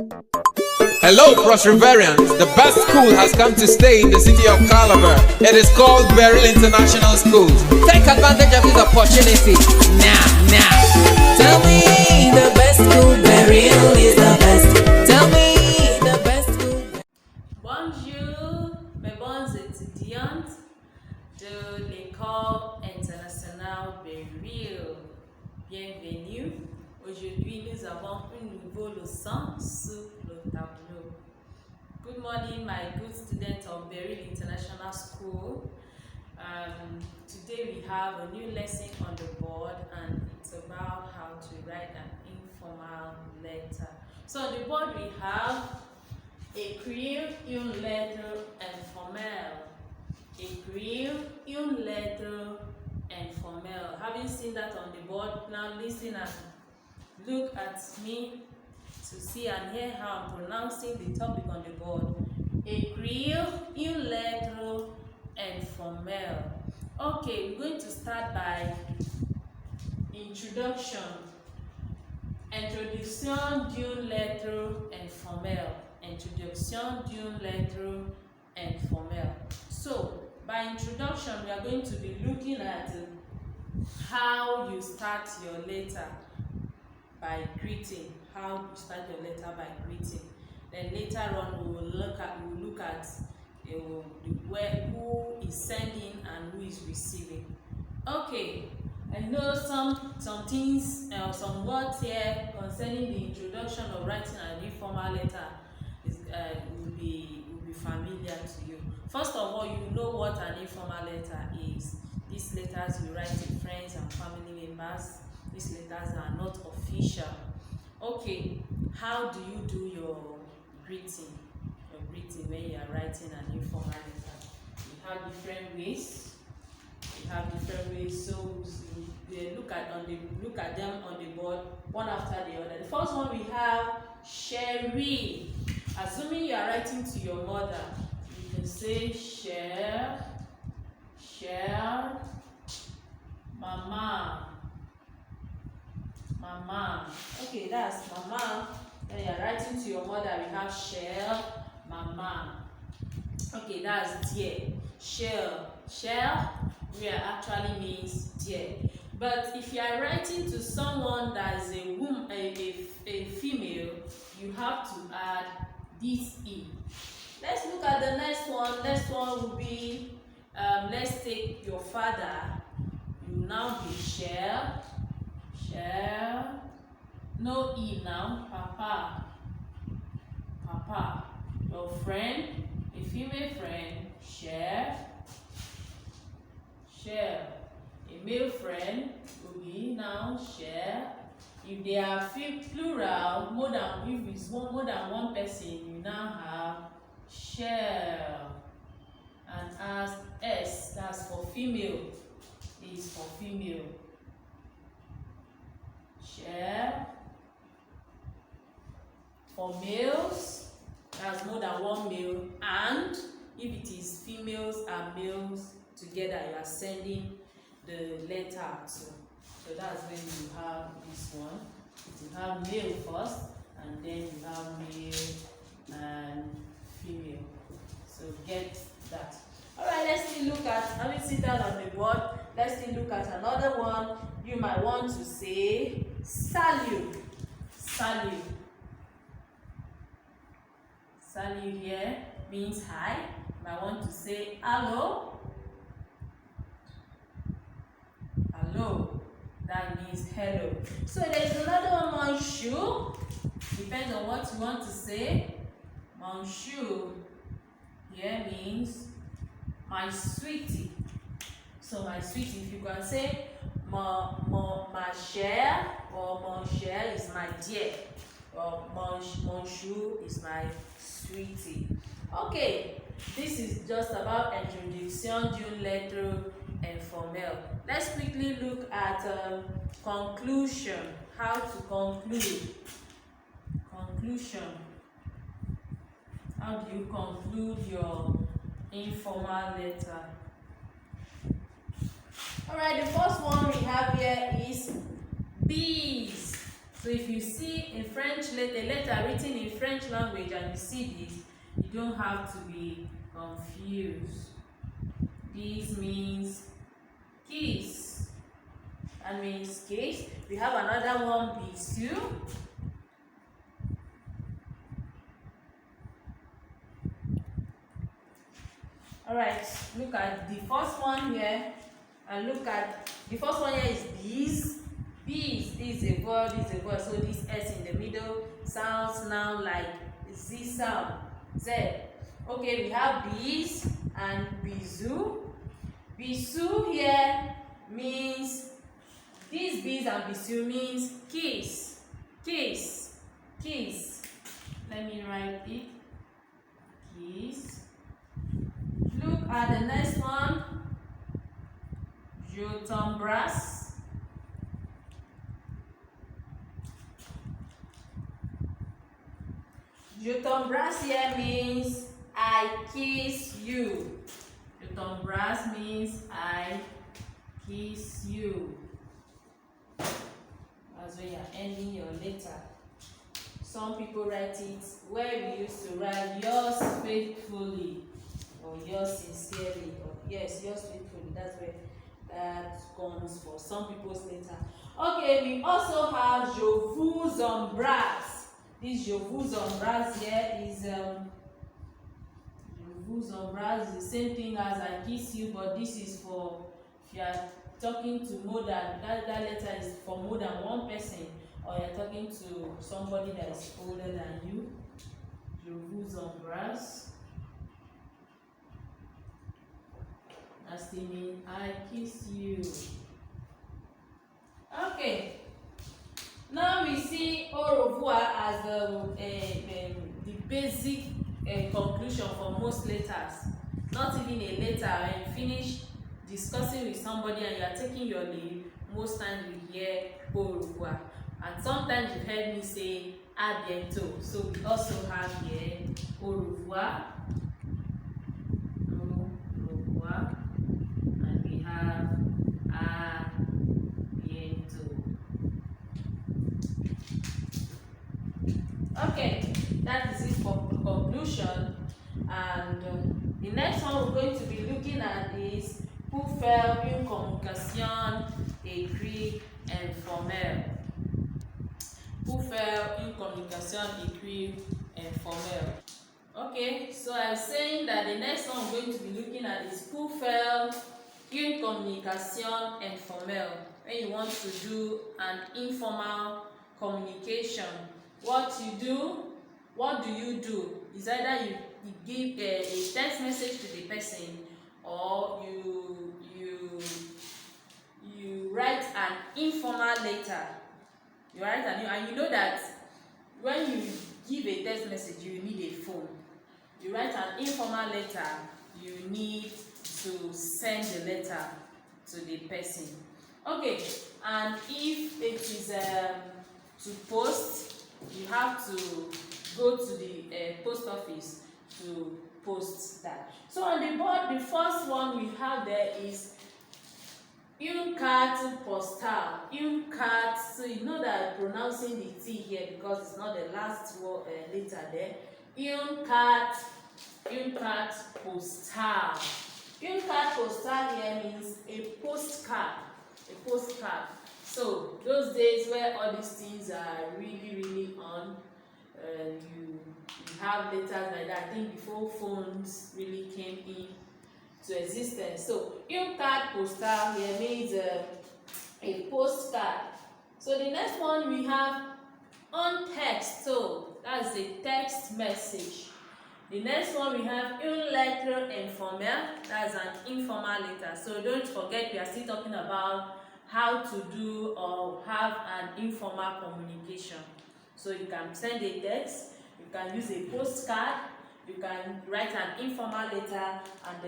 Hello, Prosperivarians. The best school has come to stay in the city of Calabar. It is called Beryl International School. Take advantage of this opportunity now. Tell me the best school, Beryl is the best. Tell me the best school. Bonjour, mes bons étudiantes de l'école internationale Beryl. Bienvenue. Aujourd'hui, nous avons une nouvelle leçon sur le tableau. Good morning, my good students of Beryl International School. Today we have a new lesson on the board, and it's about how to write an informal letter. So on the board we have écrire une lettre informelle. Écrire une lettre informelle. Having seen that on the board, now listen and look at me to see and hear how I'm pronouncing the topic on the board. Écrire une lettre informelle. Okay, we're going to start by introduction. Introduction d'une lettre informelle. Introduction d'une lettre informelle. So, by introduction, we are going to be looking at how you start your letter by greeting. How you start your letter by greeting. Then later on, we will look at who is sending and who is receiving. Okay, I know some things, some words here concerning the introduction of writing an informal letter will be familiar to you. First of all, you know what an informal letter is. These letters you write to friends and family members. These letters are not official. Okay, how do you do your greeting? Your greeting when you are writing an informal letter. You have different ways. So look at them on the board one after the other. The first one we have Sherry. Assuming you are writing to your mother, you can say share, mama. Okay, that's mama. When you are writing to your mother, we have share, mama. Okay, that's dear. Share where actually means dear. But if you are writing to someone that is a woman, a female, you have to add this e. Let's look at the next one. Next one will be let's take your father. You now be share. No e now. Papa. Your friend, a female friend, share. A male friend will be now share. If they are plural, if it's more than one person, you now have share. And as S, that's for female, is for female. Share. For males, that's more than one male. And if it is females and males together, you are sending the letter to. So that's when you have this one. You have male first, and then you have male and female. So get that. Alright, let's still look at, having sit down on the board, let's still look at another one. You might want to say salut. Salut here means hi. You might want to say hello. That means hello. So there's another one, monsieur. Depends on what you want to say. Monsieur here means my sweetie. So my sweetie, if you can say ma chère or mon cher is my dear, or mon chou is my sweetie. Okay, this is just about introduction d'une lettre informelle. Let's quickly look at conclusion. How to conclude. Conclusion. How do you conclude your informal letter? Alright, the first one we have here is bees. So if you see a letter written in French language and you see this, you don't have to be confused. This means kiss. That means kiss. We have another one, bisou. Alright, look at the first one here. And look at the first one here is bees. Bees, this is a word, this is a word. So this S in the middle sounds now like Z sound. Z. Okay, we have bees and bisou. Bisou here means, these bees and bisou means kiss. Kiss. Kiss. Let me write it. Kiss. Look at the next one. Je t'embrasse. Je t'embrasse here means I kiss you. Je t'embrasse means I kiss you. That's when you're ending your letter. Some people write it where we used to write yours faithfully or yours sincerely, or yes, yours faithfully. That's where that comes for some people's letter. Okay, we also have je vous embrasse. This je vous embrasse here is je vous embrasse is the same thing as I kiss you, but this is for if you are talking to more than that letter is for more than one person, or you're talking to somebody that is older than you. Je vous embrasse. That's the mean I kiss you. Okay. Now we see au revoir as the basic conclusion for most letters. Not even a letter. When you finish discussing with somebody and you are taking your leave, most times you hear au revoir. And sometimes you heard me say à bientôt. So we also have here au revoir. Au revoir. And we have à bientôt. Okay, that is it for conclusion. And the next one we're going to be looking at is pour faire une communication écrite informelle. Pour faire une communication écrite informelle. Okay, so I'm saying that the next one we're going to be looking at is pour faire une communication informelle. When you want to do an informal communication, what do you do is either you give a text message to the person, or you write an informal letter. You write and you know that when you give a text message you need a phone. You write an informal letter, you need to send the letter to the person. Okay, and if it is to post, you have to go to the post office to post that. So on the board, the first one we have there is une carte postale. Une carte, so you know that I'm pronouncing the T here because it's not the last word, letter there. Une carte postale. Une carte postale here means a postcard. A postcard. So those days where all these things are really on, you have letters like that. I think before phones really came into existence. So une carte postale here means a postcard. So the next one we have un texto. That's a text message. The next one we have une lettre informelle. That's an informal letter. So don't forget, we are still talking about how to do or have an informal communication. So you can send a text, you can use a postcard, you can write an informal letter, and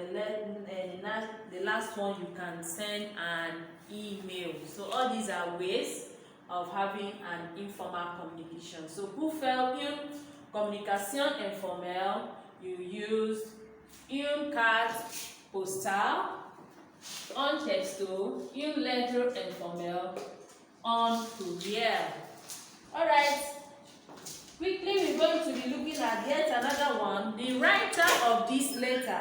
the last one you can send an email. So all these are ways of having an informal communication. So pour faire une communication informelle, you use une carte postale, un texto, une lettre informelle, un courriel. Alright, quickly we're going to be looking at yet another one. The writer of this letter.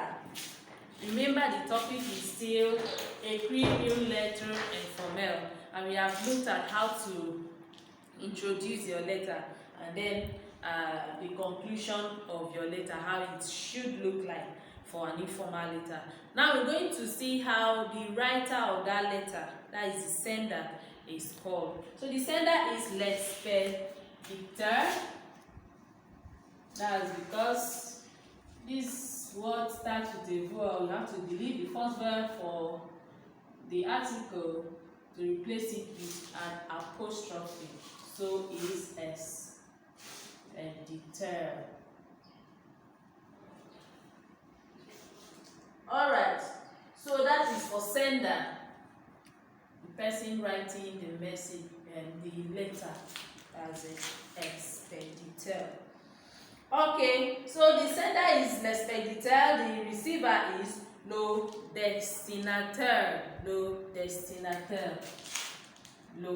Remember the topic is still écrire letter and formel, and we have looked at how to introduce your letter and then the conclusion of your letter, how it should look like for an informal letter. Now we're going to see how the writer of that letter, that is the sender, is called. So the sender is l'expéditeur. That's because this word starts with a vowel. You have to delete the first vowel for the article to replace it with an apostrophe. So it is expéditeur. Alright, so that is for sender, the person writing the message and the letter as an expéditeur. Okay, so the sender is l'expéditeur, the receiver is le destinataire. Le destinataire. Le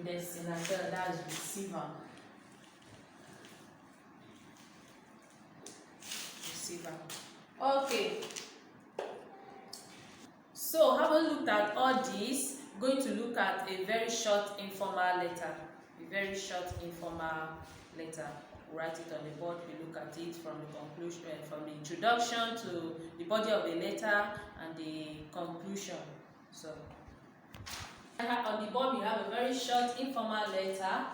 destinataire, that's receiver. Okay. So having looked at all this, going to look at a very short informal letter. A very short informal letter. We write it on the board. We look at it from the conclusion, from the introduction to the body of the letter and the conclusion. So on the board we have a very short informal letter,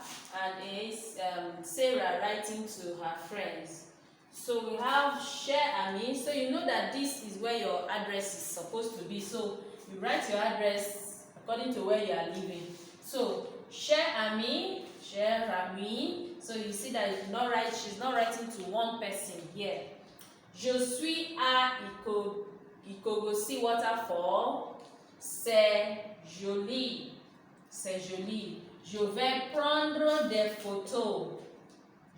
and it's Sarah writing to her friends. So we have cher ami. So you know that this is where your address is supposed to be. So you write your address according to where you are living. So cher ami, cher ami. So you see that it's not right. She's not writing to one person here. Je suis à Ikogosi waterfall. C'est joli. C'est joli. Je vais prendre des photos.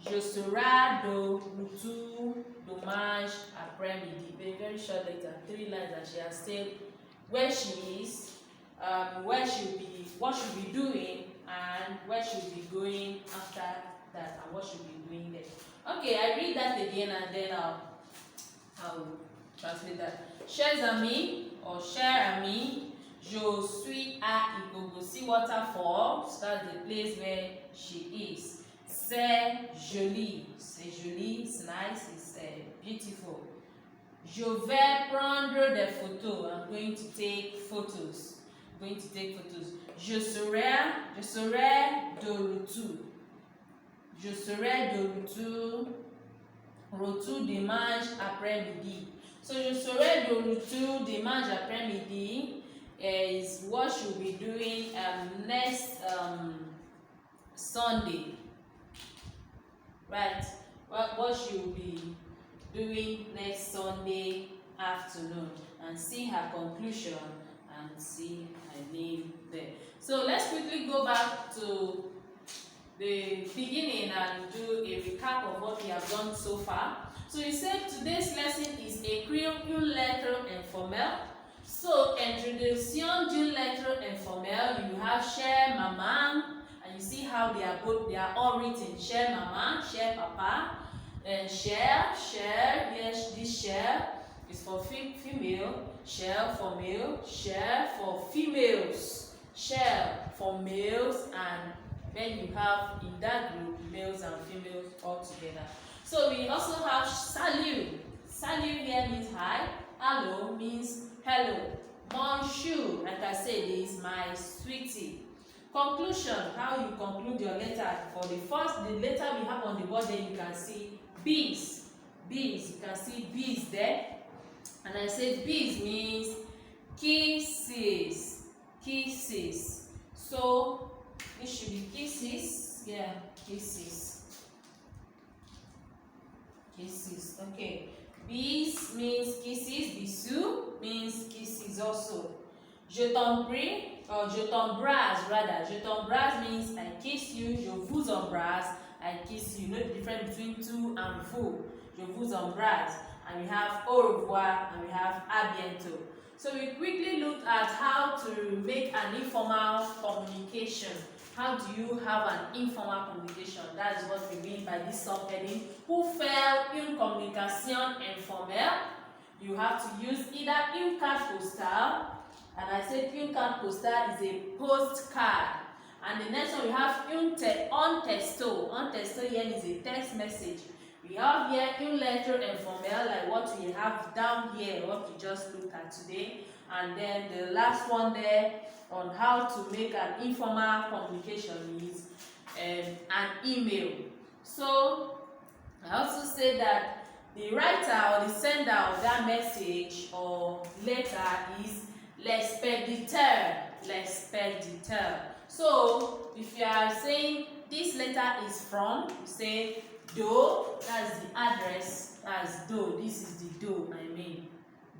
Je serai de retour dommage après-midi. Very short letter, 3 lines that she has said where she is, where she'll be, what she'll be doing, and where she'll be going after that, and what she'll be doing there. Okay, I read that again and then I'll translate that. Chers amis or cher ami, je suis à Ikogosi waterfall. So that's the place where she is. C'est joli, it's nice, it's beautiful. Je vais prendre des photos. I'm going to take photos. Je serai de retour. Je serai de retour. Retour dimanche après-midi. So je serai de retour dimanche après-midi is what she'll be doing next Sunday. Right, what she will be doing next Sunday afternoon, and see her conclusion and see her name there. So let's quickly go back to the beginning and do a recap of what we have done so far. So you said today's lesson is écrire une lettre informelle. So introduction d'une lettre informelle, you have cher maman. You see how they are all written. Cher mama, cher papa, and cher. Yes, this cher is for female, cher for male, cher for females, cher for males, and then you have in that group males and females all together. So we also have salut. Salut here means hi. Hello means hello. Bonjour, like I said, is my sweetie. Conclusion, how you conclude your letter. For the letter we have on the board there, you can see bees. You can see bees there. And I said bees means kisses. So it should be kisses. Yeah, kisses. Okay. Bees means kisses. Bisous means kisses also. Je t'en prie, or je t'embrasse rather. Je t'embrasse means I kiss you. Je vous embrasse, I kiss you. You know the difference between tu and vous. je vous embrasse, and we have au revoir, and we have à bientôt. So we quickly looked at how to make an informal communication. How do you have an informal communication? That is what we mean by this subheading. Pour faire une communication informelle, you have to use either une carte postale, and I said une carte postale is a postcard. And the next one we have un texto. Un texto here is a text message. We have here une lettre informelle, like what we have down here, what we just looked at today. And then the last one there on how to make an informal communication is an email. So I also say that the writer or the sender of that message or letter is l'expéditeur. L'expéditeur. So if you are saying this letter is from, you say do, that's the address, that's do, this is the do, I mean.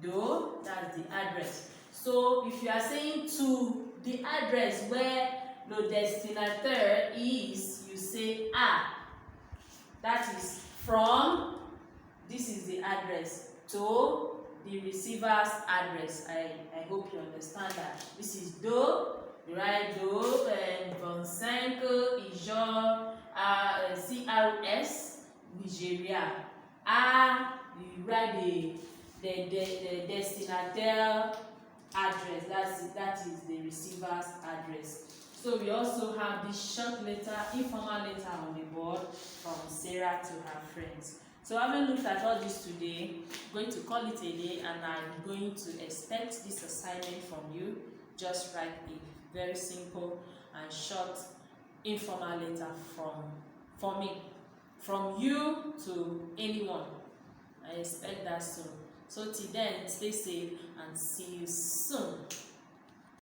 Do, that's the address. So if you are saying to the address where the destinataire is, you say a. That is from, this is the address, to the receiver's address. I hope you understand that. This is do, you write do, 25 Ijon, CRS, Nigeria. A, you write the destinataire address, that is the receiver's address. So we also have this short letter, informal letter on the board from Sarah to her friends. So having looked at all this today, I'm going to call it a day, and I'm going to expect this assignment from you. Just write a very simple and short informal letter from me, from you to anyone. I expect that soon. So till then, stay safe and see you soon.